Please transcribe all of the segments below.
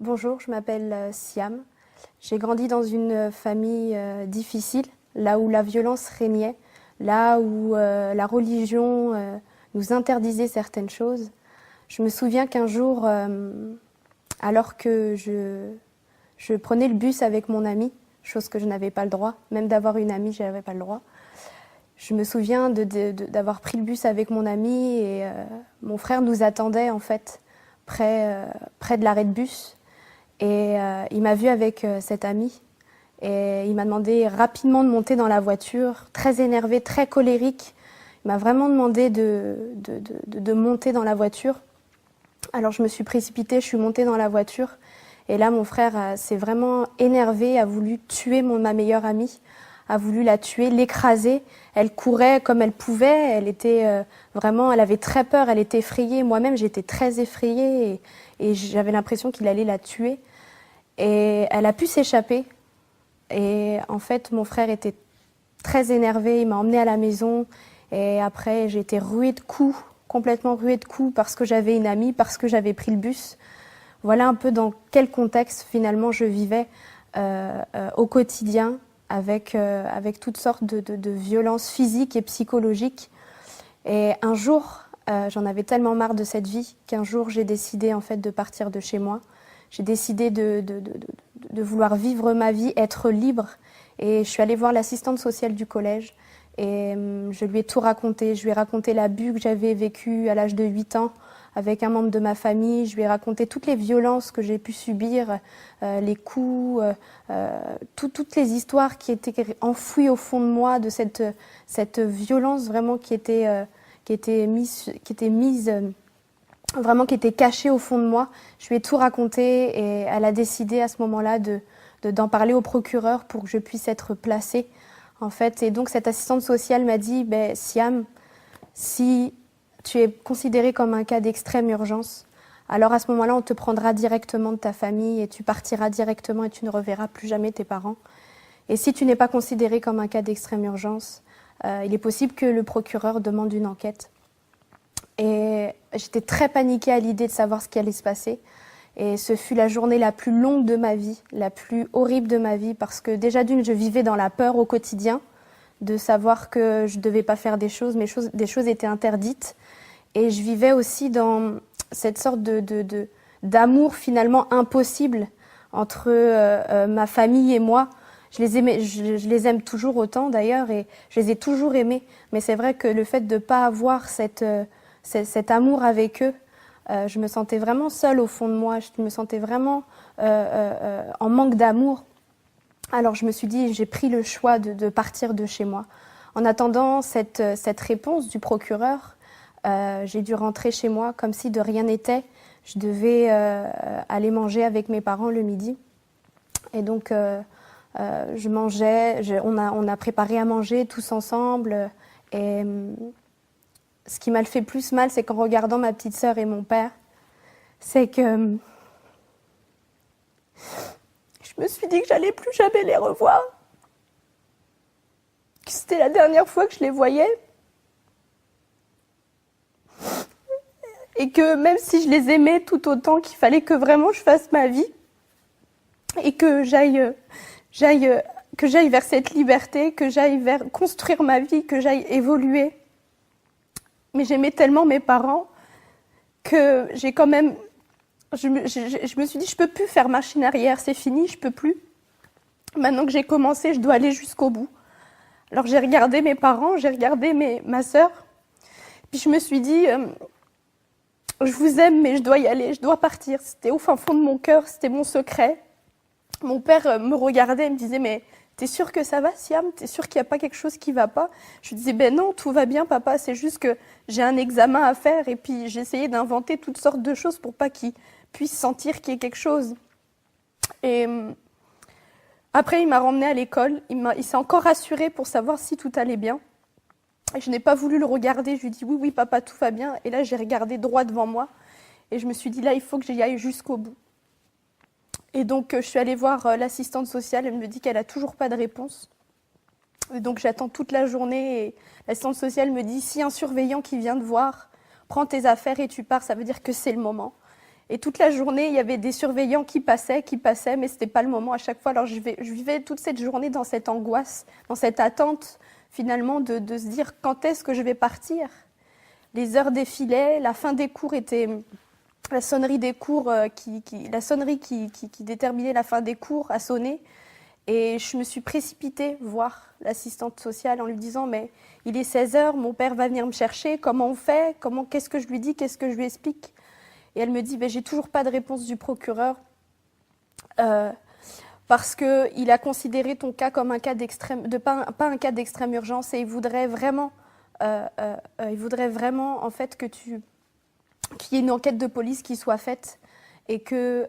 Bonjour, je m'appelle Siam. J'ai grandi dans une famille difficile, là où la violence régnait, là où la religion nous interdisait certaines choses. Je me souviens qu'un jour, alors que je prenais le bus avec mon ami, chose que je n'avais pas le droit, même d'avoir une amie, je n'avais pas le droit. Je me souviens d'avoir pris le bus avec mon ami et mon frère nous attendait en fait près de l'arrêt de bus. Et il m'a vu avec cet ami et il m'a demandé rapidement de monter dans la voiture, très énervé, très colérique. Il m'a vraiment demandé de monter dans la voiture. Alors je me suis précipitée, je suis montée dans la voiture. Et là, mon frère s'est vraiment énervé, a voulu tuer ma meilleure amie, a voulu la tuer, l'écraser. Elle courait comme elle pouvait, elle était vraiment, elle avait très peur, elle était effrayée. Moi-même, j'étais très effrayée et j'avais l'impression qu'il allait la tuer. Et elle a pu s'échapper. Et en fait, mon frère était très énervé, il m'a emmenée à la maison. Et après, j'ai été ruée de coups, complètement ruée de coups, parce que j'avais une amie, parce que j'avais pris le bus. Voilà un peu dans quel contexte finalement je vivais au quotidien avec toutes sortes de violences physiques et psychologiques. Et un jour, j'en avais tellement marre de cette vie qu'un jour j'ai décidé en fait de partir de chez moi. J'ai décidé de vouloir vivre ma vie, être libre. Et je suis allée voir l'assistante sociale du collège et je lui ai tout raconté. Je lui ai raconté l'abus que j'avais vécu à l'âge de 8 ans avec un membre de ma famille. Je lui ai raconté toutes les violences que j'ai pu subir, les coups, toutes les histoires qui étaient enfouies au fond de moi, de cette violence vraiment qui était mise vraiment qui était cachée au fond de moi. Je lui ai tout raconté et elle a décidé à ce moment-là d'en parler au procureur pour que je puisse être placée, en fait. Et donc cette assistante sociale m'a dit, Siam, si tu es considérée comme un cas d'extrême urgence, alors à ce moment-là, on te prendra directement de ta famille et tu partiras directement et tu ne reverras plus jamais tes parents. Et si tu n'es pas considérée comme un cas d'extrême urgence, il est possible que le procureur demande une enquête. Et j'étais très paniquée à l'idée de savoir ce qui allait se passer. Et ce fut la journée la plus longue de ma vie, la plus horrible de ma vie, parce que déjà d'une, je vivais dans la peur au quotidien, de savoir que je ne devais pas faire des choses, des choses étaient interdites. Et je vivais aussi dans cette sorte d'amour finalement impossible entre ma famille et moi. Je les aime toujours autant d'ailleurs, et je les ai toujours aimés. Mais c'est vrai que le fait de ne pas avoir cet amour avec eux, je me sentais vraiment seule au fond de moi, je me sentais vraiment en manque d'amour. Alors je me suis dit, j'ai pris le choix de partir de chez moi. En attendant cette réponse du procureur, j'ai dû rentrer chez moi comme si de rien n'était. Je devais aller manger avec mes parents le midi. Et donc je mangeais, on a préparé à manger tous ensemble. Et ce qui m'a fait plus mal, c'est qu'en regardant ma petite sœur et mon père, c'est que je me suis dit que j'allais plus jamais les revoir, que c'était la dernière fois que je les voyais, et que même si je les aimais tout autant, qu'il fallait que vraiment je fasse ma vie et que j'aille vers cette liberté, que j'aille vers construire ma vie, que j'aille évoluer. Mais j'aimais tellement mes parents que j'ai quand même... Je me suis dit, je peux plus faire machine arrière, c'est fini, je peux plus. Maintenant que j'ai commencé, je dois aller jusqu'au bout. Alors j'ai regardé mes parents, j'ai regardé ma sœur, puis je me suis dit, je vous aime, mais je dois y aller, je dois partir. C'était au fin fond de mon cœur, c'était mon secret. Mon père me regardait et me disait, mais t'es sûr que ça va, Siam? T'es sûr qu'il n'y a pas quelque chose qui va pas? Je lui disais, ben non, tout va bien, papa, c'est juste que j'ai un examen à faire. Et puis j'essayais d'inventer toutes sortes de choses pour pas qu'il puisse sentir qu'il y ait quelque chose. Et après, il m'a ramenée à l'école, il s'est encore rassuré pour savoir si tout allait bien. Et je n'ai pas voulu le regarder, je lui ai dit, oui, oui, papa, tout va bien. Et là, j'ai regardé droit devant moi et je me suis dit, là, il faut que j'y aille jusqu'au bout. Et donc, je suis allée voir l'assistante sociale, elle me dit qu'elle n'a toujours pas de réponse. Et donc, j'attends toute la journée et l'assistante sociale me dit, si un surveillant qui vient te voir prend tes affaires et tu pars, ça veut dire que c'est le moment. Et toute la journée, il y avait des surveillants qui passaient, mais ce n'était pas le moment à chaque fois. Alors je vivais toute cette journée dans cette angoisse, dans cette attente finalement de se dire quand est-ce que je vais partir. Les heures défilaient, la fin des cours était... La sonnerie des cours, la sonnerie qui déterminait la fin des cours a sonné. Et je me suis précipitée voir l'assistante sociale en lui disant « Mais il est 16 heures, mon père va venir me chercher, comment on fait? Qu'est-ce que je lui dis? Qu'est-ce que je lui explique ?» Et elle me dit « J'ai toujours pas de réponse du procureur parce qu'il a considéré ton cas comme un cas d'extrême, pas un cas d'extrême urgence et il voudrait vraiment en fait qu'il y ait une enquête de police qui soit faite et que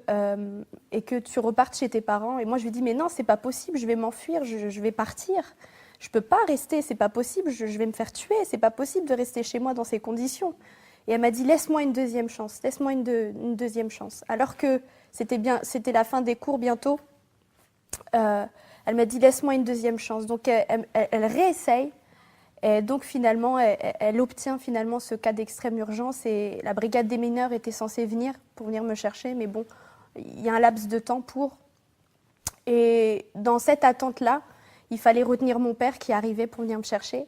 tu repartes chez tes parents. » Et moi, je lui dis « Mais non, c'est pas possible, je vais m'enfuir, je vais partir. Je peux pas rester, c'est pas possible, je vais me faire tuer, c'est pas possible de rester chez moi dans ces conditions. » Et elle m'a dit « Laisse-moi une deuxième chance, laisse-moi une deuxième chance. » Alors que c'était la fin des cours bientôt, elle m'a dit « Laisse-moi une deuxième chance. » Donc elle réessaye. Et donc finalement, elle obtient finalement ce cas d'extrême urgence et la brigade des mineurs était censée venir pour venir me chercher, mais bon, il y a un laps de temps pour. Et dans cette attente-là, il fallait retenir mon père qui arrivait pour venir me chercher.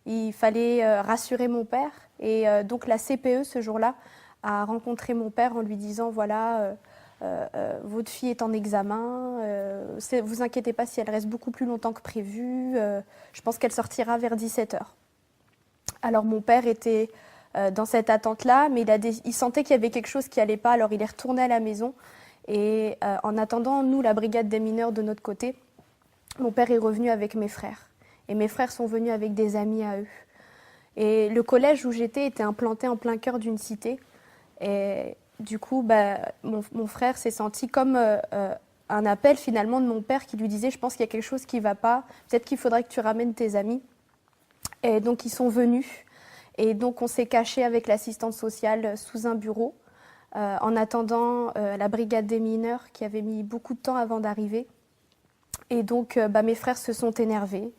Il fallait rassurer mon père. Et donc la CPE, ce jour-là, a rencontré mon père en lui disant « Voilà, votre fille est en examen, vous inquiétez pas si elle reste beaucoup plus longtemps que prévu, je pense qu'elle sortira vers 17h. » Alors mon père était dans cette attente-là, mais il sentait qu'il y avait quelque chose qui n'allait pas, alors il est retourné à la maison. Et en attendant, nous, la brigade des mineurs de notre côté, mon père est revenu avec mes frères. Et mes frères sont venus avec des amis à eux. Et le collège où j'étais était implanté en plein cœur d'une cité. Et du coup, mon frère s'est senti comme un appel finalement de mon père qui lui disait « Je pense qu'il y a quelque chose qui ne va pas, peut-être qu'il faudrait que tu ramènes tes amis. » Et donc ils sont venus. Et donc on s'est caché avec l'assistante sociale sous un bureau en attendant la brigade des mineurs qui avait mis beaucoup de temps avant d'arriver. Et donc mes frères se sont énervés,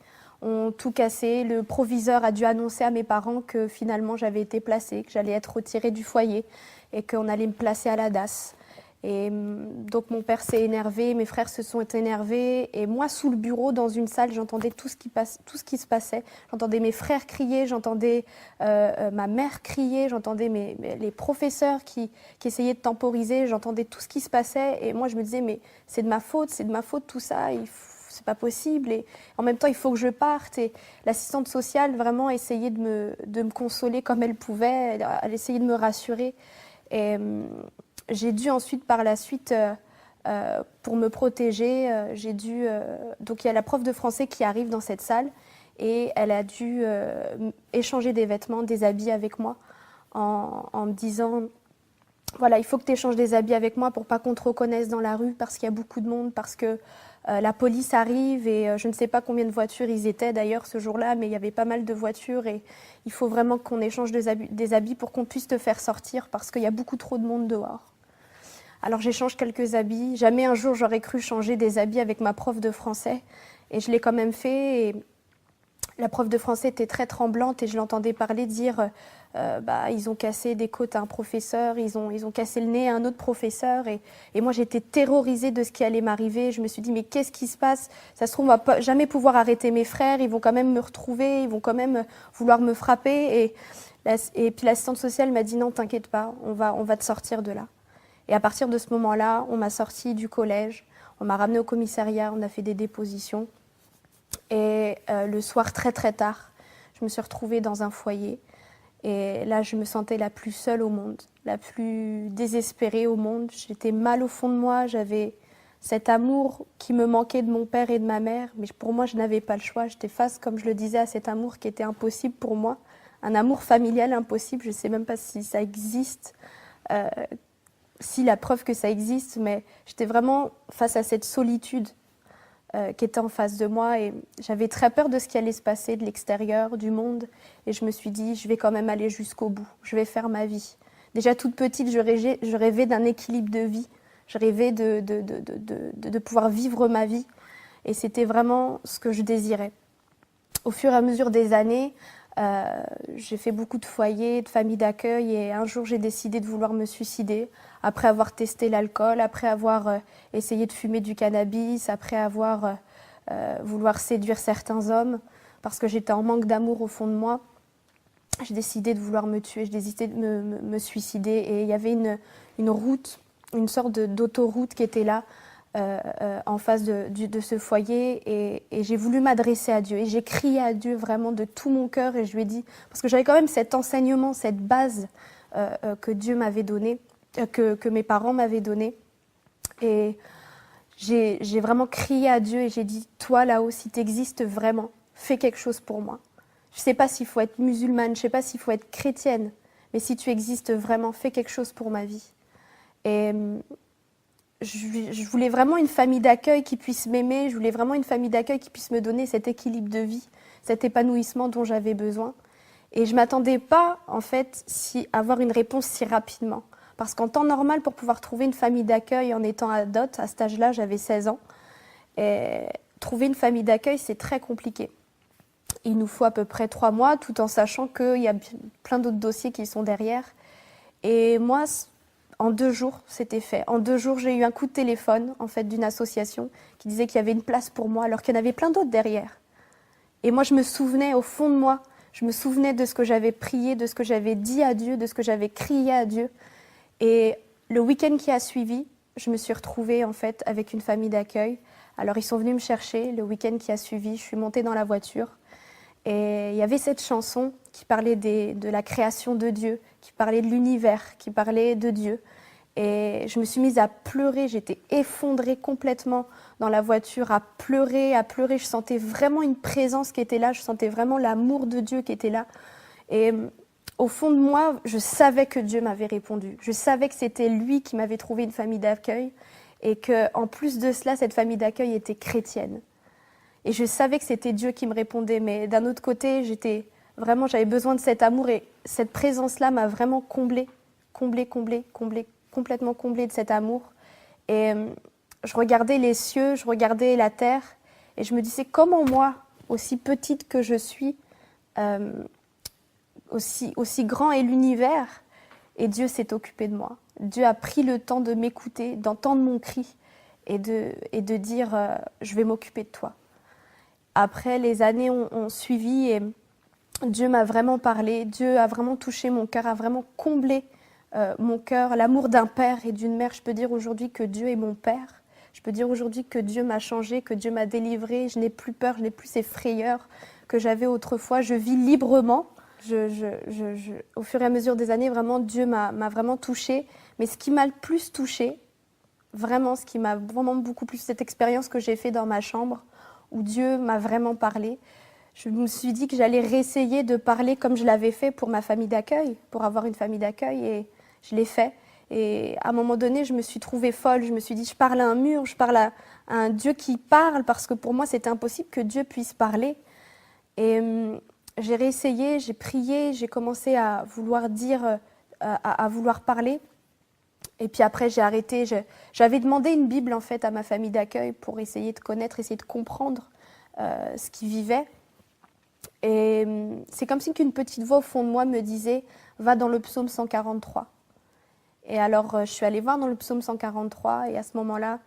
ont tout cassé. Le proviseur a dû annoncer à mes parents que finalement j'avais été placée, que j'allais être retirée du foyer et qu'on allait me placer à la DAS. Et donc mon père s'est énervé, mes frères se sont énervés et moi sous le bureau dans une salle j'entendais tout ce qui se passait. J'entendais mes frères crier, j'entendais ma mère crier, j'entendais les professeurs qui essayaient de temporiser, j'entendais tout ce qui se passait et moi je me disais mais c'est de ma faute tout ça, c'est pas possible et en même temps il faut que je parte. Et l'assistante sociale vraiment essayait de me consoler comme elle pouvait, elle essayait de me rassurer. Et j'ai dû ensuite, par la suite, pour me protéger, donc il y a la prof de français qui arrive dans cette salle et elle a dû échanger des vêtements, des habits avec moi en me disant voilà, il faut que tu échanges des habits avec moi pour pas qu'on te reconnaisse dans la rue parce qu'il y a beaucoup de monde, parce que la police arrive et je ne sais pas combien de voitures ils étaient d'ailleurs ce jour-là, mais il y avait pas mal de voitures et il faut vraiment qu'on échange des habits pour qu'on puisse te faire sortir parce qu'il y a beaucoup trop de monde dehors. Alors j'échange quelques habits. Jamais un jour j'aurais cru changer des habits avec ma prof de français et je l'ai quand même fait. Et la prof de français était très tremblante et je l'entendais parler dire ils ont cassé des côtes à un professeur, ils ont cassé le nez à un autre professeur et moi j'étais terrorisée de ce qui allait m'arriver. Je me suis dit mais qu'est-ce qui se passe? Ça se trouve on va jamais pouvoir arrêter mes frères, ils vont quand même me retrouver, ils vont quand même vouloir me frapper et puis l'assistante sociale m'a dit non t'inquiète pas, on va te sortir de là. Et à partir de ce moment-là, on m'a sortie du collège, on m'a ramenée au commissariat, on a fait des dépositions. Et le soir, très très tard, je me suis retrouvée dans un foyer. Et là, je me sentais la plus seule au monde, la plus désespérée au monde. J'étais mal au fond de moi, j'avais cet amour qui me manquait de mon père et de ma mère. Mais pour moi, je n'avais pas le choix. J'étais face, comme je le disais, à cet amour qui était impossible pour moi. Un amour familial impossible, je ne sais même pas si ça existe. Si la preuve que ça existe, mais j'étais vraiment face à cette solitude qui était en face de moi et j'avais très peur de ce qui allait se passer de l'extérieur, du monde et je me suis dit, je vais quand même aller jusqu'au bout, je vais faire ma vie. Déjà toute petite, je rêvais d'un équilibre de vie, je rêvais de pouvoir vivre ma vie et c'était vraiment ce que je désirais. Au fur et à mesure des années, J'ai fait beaucoup de foyers, de familles d'accueil et un jour j'ai décidé de vouloir me suicider après avoir testé l'alcool, après avoir essayé de fumer du cannabis, après avoir vouloir séduire certains hommes parce que j'étais en manque d'amour au fond de moi. J'ai décidé de vouloir me tuer, j'ai décidé de me suicider et il y avait une route, une sorte d'autoroute qui était là en face de ce foyer et j'ai voulu m'adresser à Dieu et j'ai crié à Dieu vraiment de tout mon cœur et je lui ai dit, parce que j'avais quand même cet enseignement, cette base que Dieu m'avait donnée, que mes parents m'avaient donnée et j'ai vraiment crié à Dieu et j'ai dit, toi là-haut, si tu existes vraiment, fais quelque chose pour moi. Je ne sais pas s'il faut être musulmane, je ne sais pas s'il faut être chrétienne, mais si tu existes vraiment, fais quelque chose pour ma vie. Et je voulais vraiment une famille d'accueil qui puisse m'aimer, je voulais vraiment une famille d'accueil qui puisse me donner cet équilibre de vie, cet épanouissement dont j'avais besoin. Et je ne m'attendais pas, en fait, avoir une réponse si rapidement. Parce qu'en temps normal, pour pouvoir trouver une famille d'accueil en étant ado, à cet âge-là, j'avais 16 ans, et trouver une famille d'accueil, c'est très compliqué. Il nous faut à peu près 3 mois, tout en sachant qu'il y a plein d'autres dossiers qui sont derrière. Et moi, en 2 jours, c'était fait. En 2 jours, j'ai eu un coup de téléphone, en fait, d'une association qui disait qu'il y avait une place pour moi, alors qu'il y en avait plein d'autres derrière. Et moi, je me souvenais, au fond de moi, je me souvenais de ce que j'avais prié, de ce que j'avais dit à Dieu, de ce que j'avais crié à Dieu. Et le week-end qui a suivi, je me suis retrouvée, en fait, avec une famille d'accueil. Alors, ils sont venus me chercher. Le week-end qui a suivi, je suis montée dans la voiture. Et il y avait cette chanson qui parlait de la création de Dieu, qui parlait de l'univers, qui parlait de Dieu. Et je me suis mise à pleurer, j'étais effondrée complètement dans la voiture, à pleurer, à pleurer. Je sentais vraiment une présence qui était là, je sentais vraiment l'amour de Dieu qui était là. Et au fond de moi, je savais que Dieu m'avait répondu. Je savais que c'était lui qui m'avait trouvé une famille d'accueil et qu'en plus de cela, cette famille d'accueil était chrétienne. Et je savais que c'était Dieu qui me répondait, mais d'un autre côté, j'avais besoin de cet amour et cette présence-là m'a vraiment complètement comblée de cet amour. Et je regardais les cieux, je regardais la terre et je me disais comment moi, aussi petite que je suis, aussi grand est l'univers et Dieu s'est occupé de moi. Dieu a pris le temps de m'écouter, d'entendre mon cri et de dire je vais m'occuper de toi. Après, les années ont suivi et Dieu m'a vraiment parlé. Dieu a vraiment touché mon cœur, a vraiment comblé mon cœur. L'amour d'un père et d'une mère. Je peux dire aujourd'hui que Dieu est mon père. Je peux dire aujourd'hui que Dieu m'a changé, que Dieu m'a délivré. Je n'ai plus peur, je n'ai plus ces frayeurs que j'avais autrefois. Je vis librement. Au fur et à mesure des années, vraiment, Dieu m'a vraiment touchée. Mais ce qui m'a le plus touchée, vraiment, ce qui m'a vraiment beaucoup plus, cette expérience que j'ai faite dans ma chambre, où Dieu m'a vraiment parlé. Je me suis dit que j'allais réessayer de parler comme je l'avais fait pour ma famille d'accueil, pour avoir une famille d'accueil, et je l'ai fait. Et à un moment donné, je me suis trouvée folle. Je me suis dit, je parle à un mur, je parle à un Dieu qui parle, parce que pour moi, c'était impossible que Dieu puisse parler. Et j'ai réessayé, j'ai prié, j'ai commencé à vouloir dire, à vouloir parler. Et puis après, j'ai arrêté. J'avais demandé une Bible, en fait, à ma famille d'accueil pour essayer de connaître, essayer de comprendre ce qu'ils vivaient. Et c'est comme si qu'une petite voix au fond de moi me disait « Va dans le psaume 143 ». Et alors, je suis allée voir dans le psaume 143 et à ce moment-là,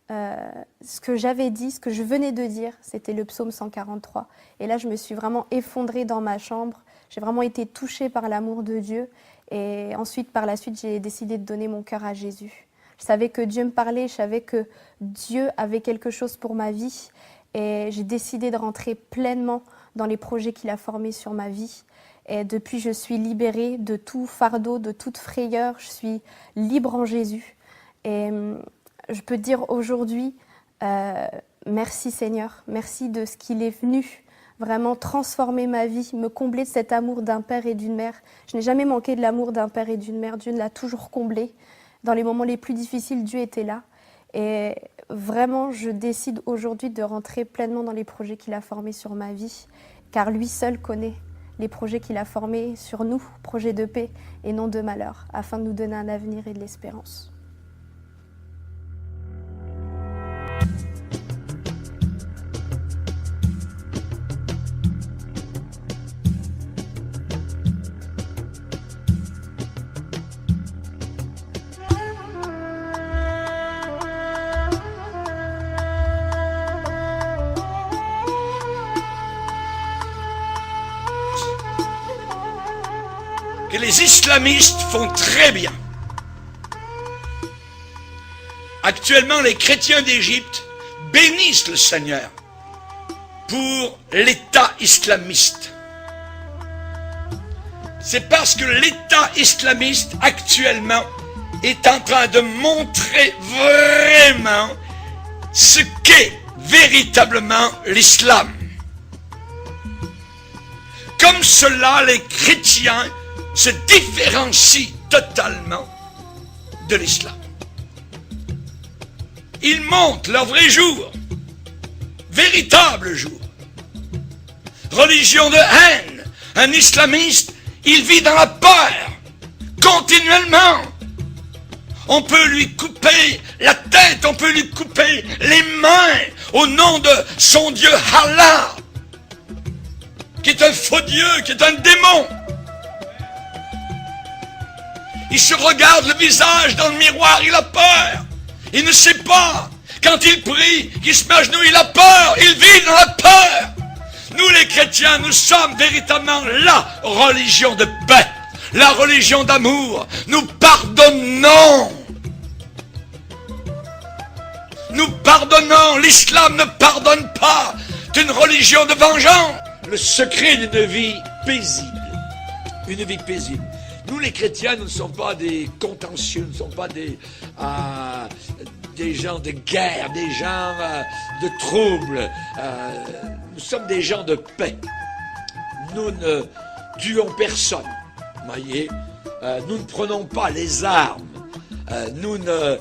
ce que j'avais dit, ce que je venais de dire, c'était le psaume 143. Et là, je me suis vraiment effondrée dans ma chambre. J'ai vraiment été touchée par l'amour de Dieu. Et ensuite, par la suite, j'ai décidé de donner mon cœur à Jésus. Je savais que Dieu me parlait, je savais que Dieu avait quelque chose pour ma vie. Et j'ai décidé de rentrer pleinement dans les projets qu'il a formés sur ma vie. Et depuis, je suis libérée de tout fardeau, de toute frayeur. Je suis libre en Jésus. Et je peux dire aujourd'hui, merci Seigneur, merci de ce qu'il est venu vraiment transformer ma vie, me combler de cet amour d'un père et d'une mère. Je n'ai jamais manqué de l'amour d'un père et d'une mère. Dieu l'a toujours comblé. Dans les moments les plus difficiles, Dieu était là. Et vraiment, je décide aujourd'hui de rentrer pleinement dans les projets qu'il a formés sur ma vie, car lui seul connaît les projets qu'il a formés sur nous, projets de paix et non de malheur, afin de nous donner un avenir et de l'espérance. les islamistes font très bien. Actuellement, les chrétiens d'Égypte bénissent le Seigneur pour l'État islamiste. C'est parce que l'État islamiste actuellement est en train de montrer vraiment ce qu'est véritablement l'islam. Comme cela, les chrétiens se différencient totalement de l'islam. Ils montrent leur vrai jour, véritable jour. Religion de haine, un islamiste, il vit dans la peur, continuellement. On peut lui couper la tête, on peut lui couper les mains au nom de son Dieu Allah, qui est un faux Dieu, qui est un démon. Il se regarde le visage dans le miroir, il a peur. Il ne sait pas. Quand il prie, qu'il se met à genoux, il a peur. Il vit dans la peur. Nous les chrétiens, nous sommes véritablement la religion de paix, la religion d'amour. Nous pardonnons. Nous pardonnons. L'islam ne pardonne pas. C'est une religion de vengeance. Le secret d'une vie paisible. Une vie paisible. Nous les chrétiens, nous ne sommes pas des contentieux, nous ne sommes pas des gens de guerre, des gens de troubles. Nous sommes des gens de paix. Nous ne tuons personne, voyez. Nous ne prenons pas les armes. Nous ne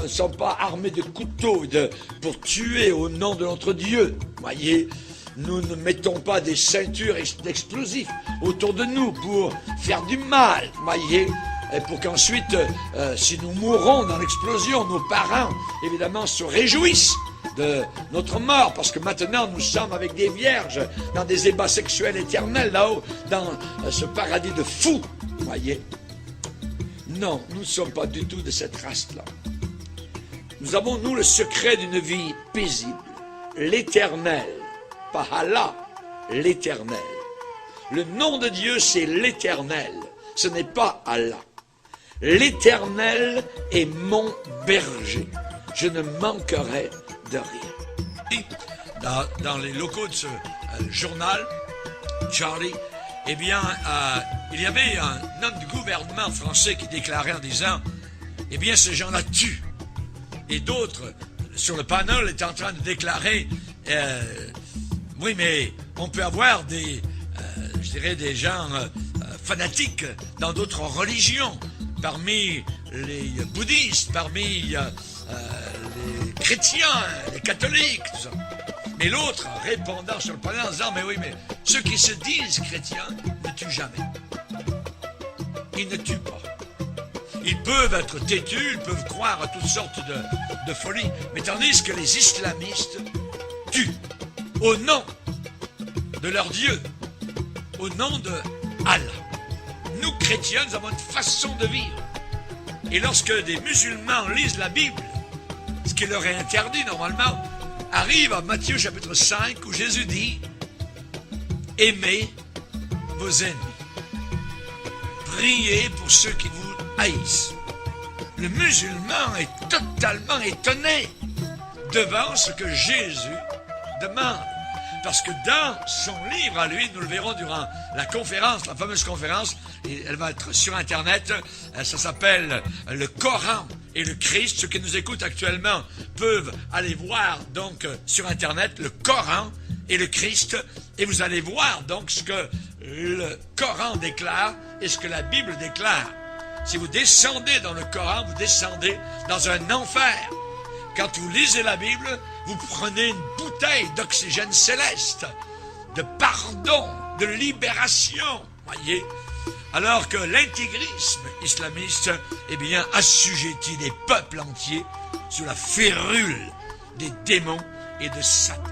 sommes pas armés de couteaux pour tuer au nom de notre Dieu, voyez. Nous ne mettons pas des ceintures d'explosifs autour de nous pour faire du mal, voyez. Et pour qu'ensuite, si nous mourons dans l'explosion, nos parents, évidemment, se réjouissent de notre mort, parce que maintenant, nous sommes avec des vierges dans des ébats sexuels éternels, là-haut, dans ce paradis de fous, voyez. Non, nous ne sommes pas du tout de cette race-là. Nous avons, nous, le secret d'une vie paisible, l'éternel. Pas Allah, l'éternel. Le nom de Dieu, c'est l'éternel. Ce n'est pas Allah. L'éternel est mon berger. Je ne manquerai de rien. Dans les locaux de ce journal, Charlie, eh bien, il y avait un homme du gouvernement français qui déclarait en disant, eh bien, ces gens-là tuent. Et d'autres, sur le panel, étaient en train de déclarer, oui, mais on peut avoir des gens fanatiques dans d'autres religions, parmi les bouddhistes, parmi les chrétiens, les catholiques, tout ça. Mais l'autre, répondant sur le panel en disant, mais oui, mais ceux qui se disent chrétiens ne tuent jamais. Ils ne tuent pas. Ils peuvent être têtus, ils peuvent croire à toutes sortes de folies, mais tandis que les islamistes tuent. Au nom de leur Dieu, au nom de Allah. Nous, chrétiens, nous avons une façon de vivre. Et lorsque des musulmans lisent la Bible, ce qui leur est interdit normalement, arrive à Matthieu chapitre 5, où Jésus dit « Aimez vos ennemis. Priez pour ceux qui vous haïssent. » Le musulman est totalement étonné devant ce que Jésus demande. Parce que dans son livre à lui, nous le verrons durant la conférence, la fameuse conférence, et elle va être sur Internet, ça s'appelle le Coran et le Christ. Ceux qui nous écoutent actuellement peuvent aller voir donc sur Internet le Coran et le Christ, et vous allez voir donc ce que le Coran déclare et ce que la Bible déclare. Si vous descendez dans le Coran, vous descendez dans un enfer. Quand vous lisez la Bible, vous prenez une bouteille d'oxygène céleste, de pardon, de libération, voyez. Alors que l'intégrisme islamiste, eh bien, assujettit des peuples entiers sous la férule des démons et de Satan.